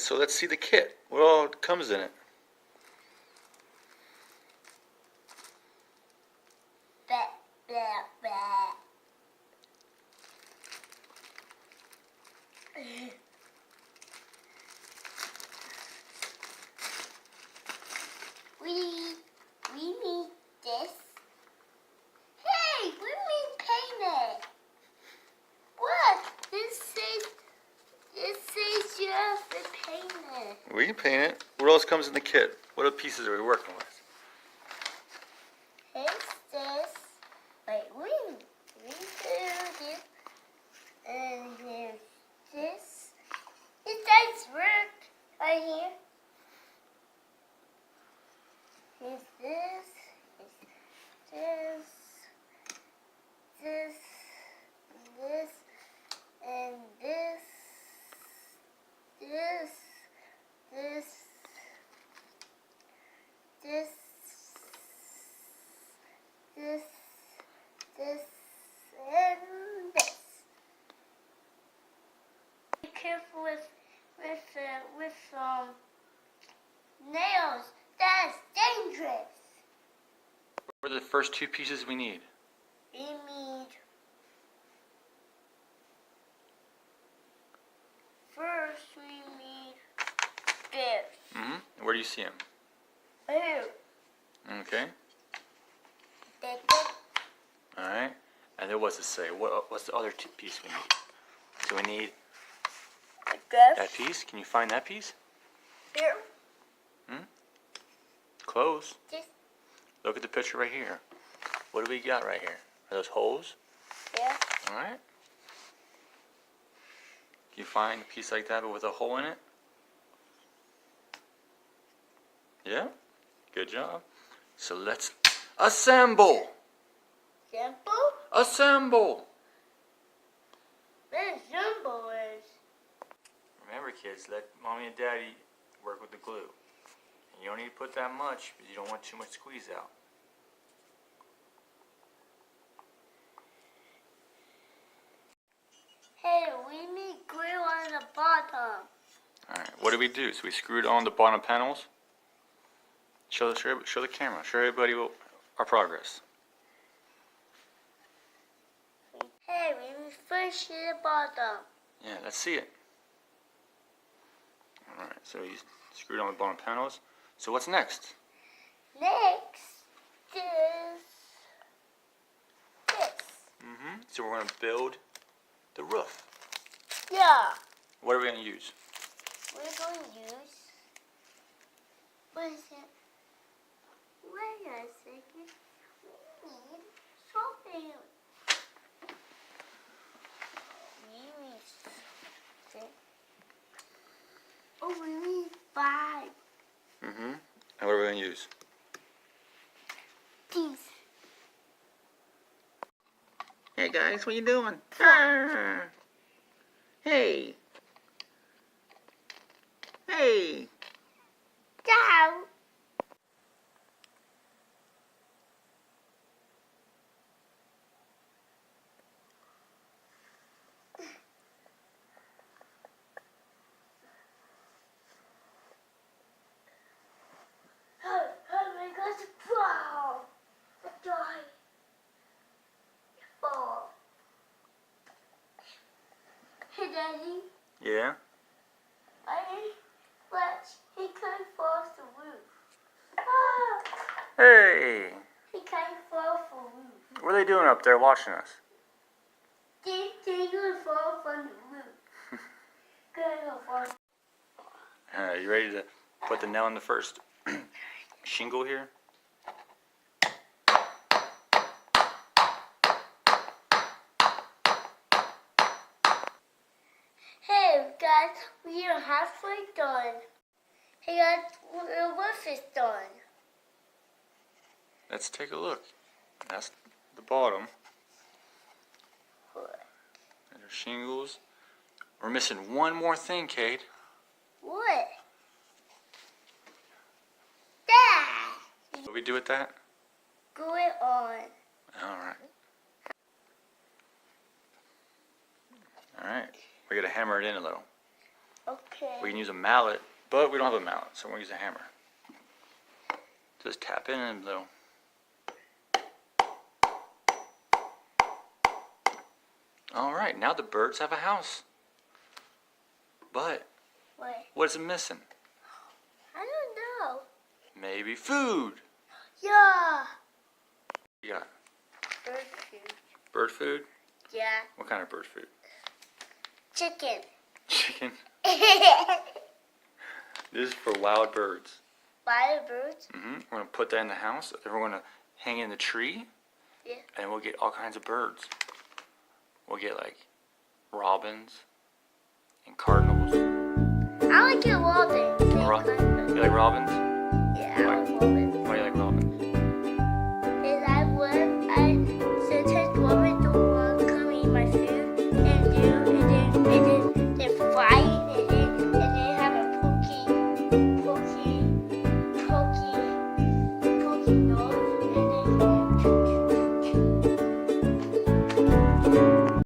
so let's see the kit. What all comes in it? We need this. Hey, we need paint it. What? This says you have to paint it. We can paint it. What else comes in the kit? What other pieces are we working with? Here's this. Wait, we do this. And here's this. It does work right here. Here's this. Here's this. This. And this. This. This. This. This, and this. Be careful with nails. That's dangerous. What are the first two pieces we need? We need this. Where do you see them? Here. Okay. All right. And then what's it say? What's the other piece we need? So we need that piece. Can you find that piece? Here. Close. Just. Look at the picture right here. What do we got right here? Are those holes? Yeah. All right. Can you find a piece like that but with a hole in it? Yeah. Good job. So let's assemble. Simple? Assemble. What symbol is? Remember, kids, let mommy and daddy work with the glue. And you don't need to put that much because you don't want too much squeeze out. Hey, we need glue on the bottom. Alright, what do we do? So we screwed on the bottom panels. Show the camera. Show everybody our progress. Hey, we need first to the bottom. Yeah, let's see it. Alright, so you screwed on the bottom panels. So what's next? Next is this. So we're going to build the roof. Yeah. What are we going to use? We're going to use. What is it? Wait a second. We need something. We need six. Oh, we need 5. And what are we going to use? These. Hey guys, what you doing? Hey. Hey. Down. Hey, Daddy. Yeah? He can't fall off the roof. Hey. He can't fall off the roof. What are they doing up there watching us? They're gonna fall from the roof. Gonna fall. You ready to put the nail in the first shingle here? Hey guys, we are halfway done. Hey guys, the roof is done. Let's take a look. That's the bottom. What? And there's shingles. We're missing one more thing, Kade. What? That! What do we do with that? Glue it on. Alright. Alright. We gotta hammer it in a little. Okay. We can use a mallet, but we don't have a mallet, so we'll use a hammer. Just tap in and blow. Alright, now the birds have a house. But, what's it missing? I don't know. Maybe food. Yeah. You got Bird food. bird food? Yeah. What kind of bird food? Chicken. Chicken? This is for wild birds. Wild birds? We're going to put that in the house, then we're going to hang it in the tree. Yeah. And we'll get all kinds of birds. We'll get like robins and cardinals. I like it robins. You like robins? Yeah, I like robins.